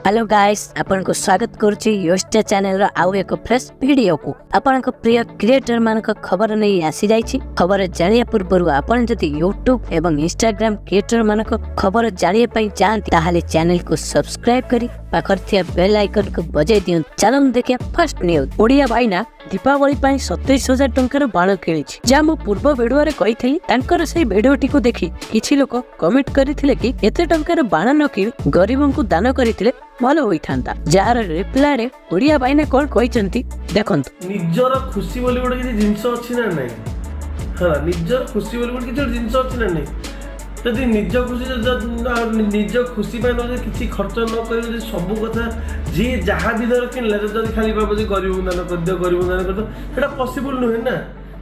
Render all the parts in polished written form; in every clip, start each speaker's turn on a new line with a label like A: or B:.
A: Hello guys आपन को स्वागत करुछि YoSta चैनल रो आउ एक फ्रेश वीडियो को आपन को प्रिय क्रिएटर मान को खबर नहीं आसी जाइछि। खबर जानिया पूर्व आपन जति YouTube एवं Instagram क्रिएटर मान को खबर जानिया पई चाहନ୍ତି ताहाले चैनल को सब्सक्राइब करी पाखर थिया बेल आइकन को बजाय दियौ। चलन देखिया फर्स्ट न्यूज। ओडिया भाईना दीपावली पई 27,000 टंकार बाण किनिछि। जा मो पूर्व वीडियो रे कहिथि तांकर सेही वीडियोटी को देखि किछि लोक कमेंट करिथिले कि एते टंकार बाण न कि गरीबन को दान करिथिले भलो होइथांता। जार रिप्लाई रे ओडिया भाईना कोन कहिसंती देखंतु।
B: निजर खुशी बोली गोटे किछि जिंस अछि ना नै हां निजर खुशी बोली गोटे किछि जिंस अछि ना नै जदि निज खुशी पे किसी खर्च न कर सब कथा जी जहाँ भी धर किनला जब खाली बाबा गरीब दान कर दियो गरीब दान कर दियो सेटा पॉसिबल नुहे ना।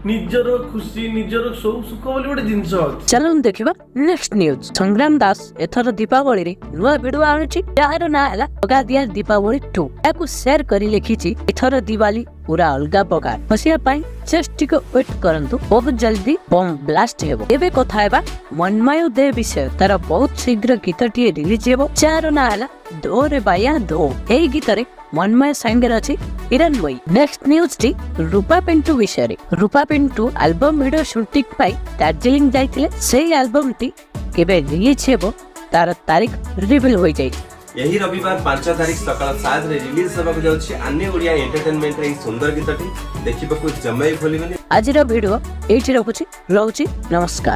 B: निजर खुशी निजर सुख बोली गोटे जिंस अछि।
A: चलो देखिबा नेक्स्ट न्यूज। संग्राम दास एथर दीपावली रे नुआ वीडियो आउछि यार ना हला लगा दिया दीपावली 2 याकू शेयर करी लिखिछि एथर दिवाली पूरा अलगा प्रकार हसिया पाई जस्ट को वेट करंतु बहुत जल्दी बम ब्लास्ट हेबो। एबे कथा हेबा मनमय दे विषय तार बहुत शीघ्र गीतटी रिलीज हेबो। चार ना हला दो रे बाया दो एई गीत रे मनमय संगे अछि हिरायनमेय। नेक्स्ट न्यूज टी रूपा पिंटू विषय रे। रूपा पिंटू एल्बम वीडियो शूटिंग पाई दार्जिलिंग जाइथिले। सेही एल्बम टी केबे रिलीज हेबो तार तारीख रिवील होई जाई।
C: यही रविवार 5 तारीख सकाल 7 रे रिलीज होबाक जाउछि अन्य ओडिया एंटरटेनमेंट रे सुंदर गीतटी देखिबाकू जमाई भूलिबेनी।
A: आजिर वीडियो एठी रखुछि नमस्कार।